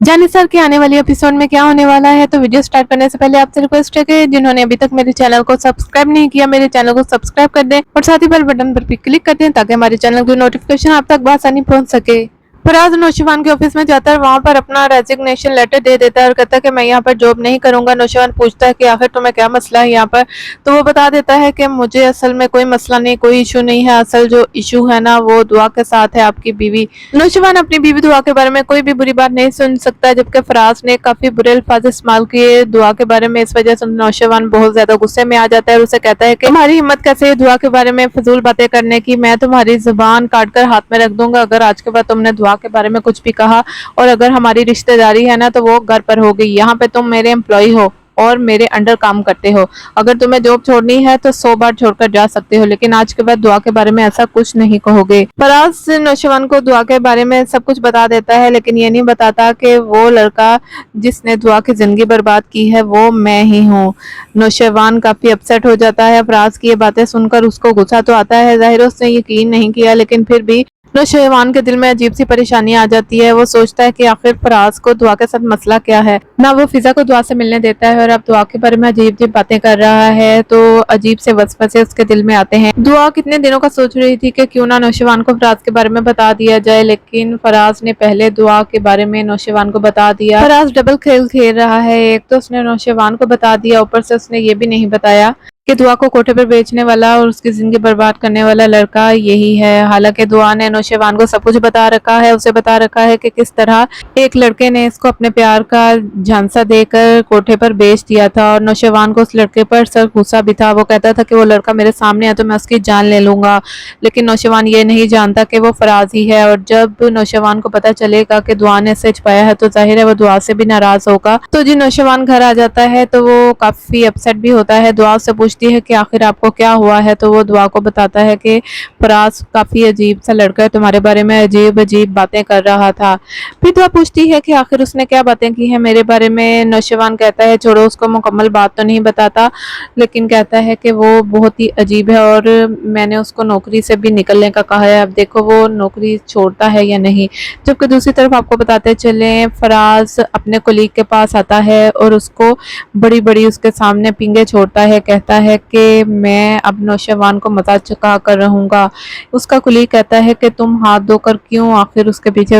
जानिसार की आने वाली एपिसोड में क्या होने वाला है, तो वीडियो स्टार्ट करने से पहले आपसे रिक्वेस्ट है कि जिन्होंने अभी तक मेरे चैनल को सब्सक्राइब नहीं किया, मेरे चैनल को सब्सक्राइब कर दें और साथ ही बेल बटन पर भी क्लिक कर दें ताकि हमारे चैनल की नोटिफिकेशन आप तक बआसानी पहुंच सके। फराज नौशवान के ऑफिस में जाता है, वहां पर अपना रेजिग्नेशन लेटर दे देता है और कहता है कि मैं यहाँ पर जॉब नहीं करूंगा। नौशवान पूछता है कि आखिर तुम्हें क्या मसला है यहाँ पर, तो वो बता देता है कि मुझे असल में कोई मसला नहीं, कोई इशू नहीं है। असल जो इशू है ना वो दुआ के साथ है, आपकी बीवी। नौशवान अपनी बीवी दुआ के बारे में कोई भी बुरी बात नहीं सुन सकता, जबकि फराज ने काफी बुरे अल्फाज इस्तेमाल किए दुआ के बारे में। इस वजह से नौशवान बहुत ज्यादा गुस्से में आ जाता है और उसे कहता है कि तुम्हारी हिम्मत कैसे है दुआ के बारे में फजूल बातें करने की, मैं तुम्हारी जुबान काट कर हाथ में रख दूंगा अगर आज के बाद तुमने दुआ के बारे में कुछ भी कहा, और अगर हमारी रिश्तेदारी है ना तो वो घर पर होगी। यहाँ पे तुम मेरे एम्प्लॉय हो और मेरे अंडर काम करते हो, अगर तुम्हें जॉब छोड़नी है तो 100 बार छोड़कर जा सकते हो, लेकिन आज के बाद दुआ के बारे में ऐसा कुछ नहीं कहोगे। फराज नौशवान को दुआ के बारे में सब कुछ बता देता है, लेकिन ये नहीं बताता कि वो लड़का जिसने दुआ की जिंदगी बर्बाद की है वो मैं ही हूँ। नौशवान काफी अपसेट हो जाता है। फराज की ये बातें सुनकर उसको गुस्सा तो आता है, जाहिर उसने यकीन नहीं किया, लेकिन फिर भी नौशवान के दिल में अजीब सी परेशानी आ जाती है। वो सोचता है कि आखिर फराज को दुआ के साथ मसला क्या है। ना वो फिजा को दुआ से मिलने देता है और अब दुआ के बारे में अजीब अजीब बातें कर रहा है, तो अजीब से वसवसे उसके दिल में आते हैं। दुआ कितने दिनों का सोच रही थी कि क्यों ना नौशवान को फराज के बारे में बता दिया जाए, लेकिन फराज ने पहले दुआ के बारे में नौशवान को बता दिया। फराज डबल खेल खेल रहा है, एक तो उसने नौशवान को बता दिया, ऊपर से उसने ये भी नहीं बताया कि दुआ को कोठे पर बेचने वाला और उसकी जिंदगी बर्बाद करने वाला लड़का यही है। हालांकि दुआ ने नौशवान को सब कुछ बता रखा है, उसे बता रखा है कि किस तरह एक लड़के ने इसको अपने प्यार का झांसा देकर कोठे पर बेच दिया था, और नौशवान को उस लड़के पर सर गुस्सा भी था। वो कहता था कि वो लड़का मेरे सामने है तो मैं उसकी जान ले लूंगा, लेकिन नौशवान ये नहीं जानता कि वो फराज ही है। और जब नौशवान को पता चलेगा कि दुआ ने इसे छुपाया है तो जाहिर है वो दुआ से भी नाराज होगा। तो जी नौशवान घर आ जाता है तो वो काफी अपसेट भी होता है। दुआ से पूछती है कि आखिर आपको क्या हुआ है, तो वो दुआ को बताता है कि फराज काफी अजीब सा लड़का है, तुम्हारे बारे में अजीब अजीब बातें कर रहा था। फिर दुआ पूछती है कि आखिर उसने क्या बातें की हैं मेरे बारे में। नौशवान कहता है छोड़ो उसको, मुकम्मल बात तो नहीं बताता, लेकिन कहता है कि वो बहुत ही अजीब है और मैंने उसको नौकरी से भी निकलने का कहा है, अब देखो वो नौकरी छोड़ता है या नहीं। जबकि दूसरी तरफ आपको बताते चले, फराज अपने कोलीग के पास आता है और उसको बड़ी बड़ी उसके सामने पिंगे छोड़ता है, कहता है कि मैं अब नौशवान को मजाक चुका कर रहूंगा। उसका कुलीग कहता है कि तुम हाथ धोकर क्यों आखिर उसके पीछे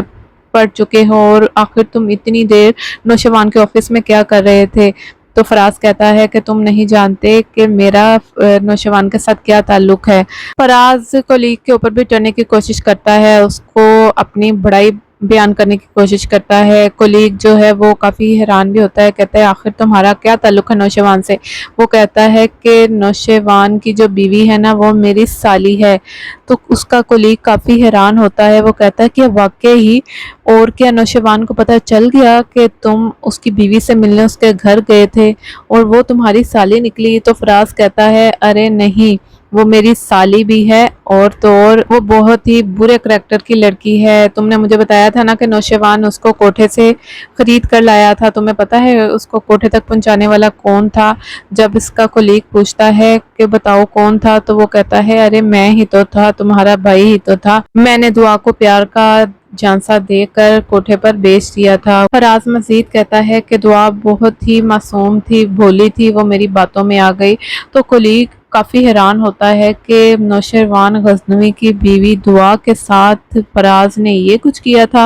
पड़ चुके हो, और आखिर तुम इतनी देर नौशवान के ऑफिस में क्या कर रहे थे। तो फराज कहता है कि तुम नहीं जानते कि मेरा नौशवान के साथ क्या ताल्लुक है। फराज कोलीग के ऊपर भी चढ़ने की कोशिश करता है, उसको अपनी बड़ाई बयान करने की कोशिश करता है। कोलीग जो है वो काफ़ी हैरान भी होता है, कहता है आखिर तुम्हारा क्या ताल्लुक है नौशवान से। वो कहता है कि नौशवान की जो बीवी है ना वो मेरी साली है। तो उसका कोलीग काफ़ी हैरान होता है, वो कहता है कि वाकई ही, और क्या नौशवान को पता चल गया कि तुम उसकी बीवी से मिलने उसके घर गए थे और वो तुम्हारी साली निकली। तो फराज कहता है अरे नहीं, वो मेरी साली भी है और तो और वो बहुत ही बुरे करैक्टर की लड़की है। तुमने मुझे बताया था ना कि नौशवान उसको कोठे से खरीद कर लाया था, तुम्हें पता है उसको कोठे तक पहुंचाने वाला कौन था। जब इसका कोलीग पूछता है कि बताओ कौन था, तो वो कहता है अरे मैं ही तो था, तुम्हारा भाई ही तो था, मैंने दुआ को प्यार का झांसा देकर कोठे पर बेच दिया था। फराज मजीद कहता है कि दुआ बहुत ही मासूम थी, भोली थी, वो मेरी बातों में आ गई। तो कोलीग काफ़ी हैरान होता है कि नौशवान गजनवी की बीवी दुआ के साथ फराज ने ये कुछ किया था।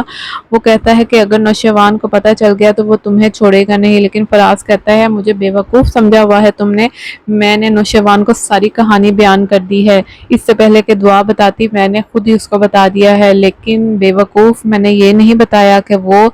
वो कहता है कि अगर नौशवान को पता चल गया तो वो तुम्हें छोड़ेगा नहीं, लेकिन फराज कहता है मुझे बेवकूफ़ समझा हुआ है तुमने, मैंने नौशवान को सारी कहानी बयान कर दी है, इससे पहले कि दुआ बताती मैंने खुद ही उसको बता दिया है, लेकिन बेवकूफ़ मैंने ये नहीं बताया कि वो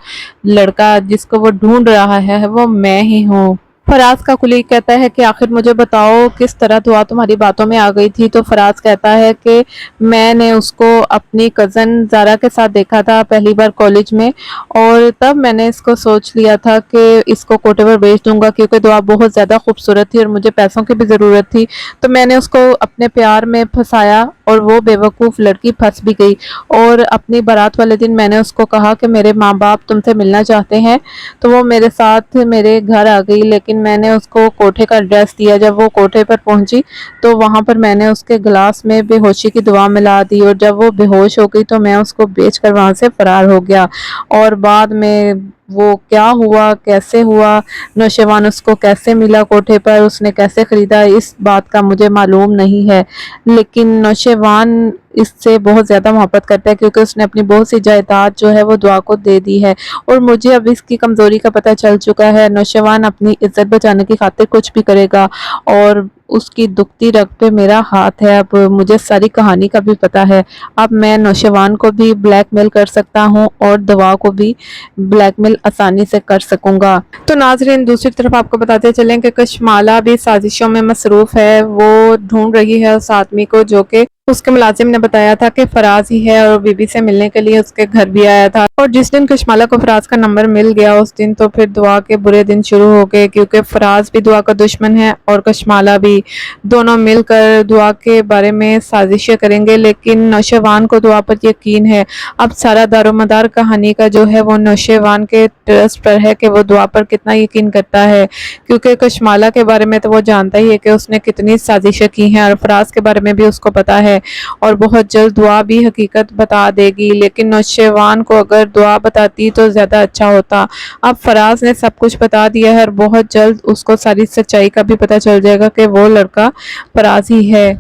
लड़का जिसको वो ढूंढ रहा है वो मैं ही हूँ। फराज का कुलीग कहता है कि आखिर मुझे बताओ किस तरह दुआ तुम्हारी बातों में आ गई थी। तो फराज कहता है कि मैंने उसको अपनी कज़न ज़ारा के साथ देखा था पहली बार कॉलेज में, और तब मैंने इसको सोच लिया था कि इसको कोठे पर बेच दूंगा, क्योंकि दुआ बहुत ज़्यादा खूबसूरत थी और मुझे पैसों की भी ज़रूरत थी। तो मैंने उसको अपने प्यार में फंसाया और वो बेवकूफ़ लड़की फंस भी गई। और अपनी बारात वाले दिन मैंने उसको कहा कि मेरे माँ बाप तुमसे मिलना चाहते हैं, तो वो मेरे साथ मेरे घर आ गई, लेकिन لیکن میں نے اس کو کوٹھے کا ایڈریس دیا۔ جب وہ کوٹھے پر پہنچی تو وہاں پر میں نے اس کے گلاس میں بے ہوشی کی دوا ملا دی، اور جب وہ بے ہوش ہو گئی تو میں اس کو بیچ کر وہاں سے فرار ہو گیا۔ اور بعد میں وہ کیا ہوا، کیسے ہوا، نوشیوان اس کو کیسے ملا کوٹھے پر، اس نے کیسے خریدا، اس بات کا مجھے معلوم نہیں ہے، لیکن نوشیوان اس سے بہت زیادہ محبت کرتا ہے کیونکہ اس نے اپنی بہت سی جائیداد جو ہے وہ دعا کو دے دی ہے، اور مجھے اب اس کی کمزوری کا پتہ چل چکا ہے۔ نوشیوان اپنی عزت بچانے کی خاطر کچھ بھی کرے گا، اور اس کی دکھتی رگ پہ میرا ہاتھ ہے۔ اب مجھے ساری کہانی کا بھی پتہ ہے، اب میں نوشیوان کو بھی بلیک میل کر سکتا ہوں اور دوا کو بھی بلیک میل آسانی سے کر سکوں گا۔ تو ناظرین، دوسری طرف آپ کو بتاتے چلیں کہ کشمالہ بھی سازشوں میں مصروف ہے۔ وہ ڈھونڈ رہی ہے اس آدمی کو جو کہ اس کے ملازم نے بتایا تھا کہ فراز ہی ہے، اور بی بی سے ملنے کے لیے اس کے گھر بھی آیا تھا۔ اور جس دن کشمالہ کو فراز کا نمبر مل گیا اس دن تو پھر دعا کے برے دن شروع ہو گئے، کیونکہ فراز بھی دعا کا دشمن ہے اور کشمالہ بھی، دونوں مل کر دعا کے بارے میں سازشیں کریں گے۔ لیکن نوشیوان کو دعا پر یقین ہے۔ اب سارا دار و مدار کہانی کا جو ہے وہ نوشیوان کے ٹرسٹ پر ہے کہ وہ دعا پر کتنا یقین کرتا ہے، کیونکہ کشمالہ کے بارے میں تو وہ جانتا ہی ہے کہ اس نے کتنی سازشیں کی ہیں، اور فراز کے بارے میں بھی اس کو پتا ہے، اور بہت جلد دعا بھی حقیقت بتا دے گی۔ لیکن نوشیوان کو اگر دعا بتاتی تو زیادہ اچھا ہوتا۔ اب فراز نے سب کچھ بتا دیا ہے، اور بہت جلد اس کو ساری سچائی کا بھی پتہ چل جائے گا کہ وہ لڑکا فراز ہی ہے۔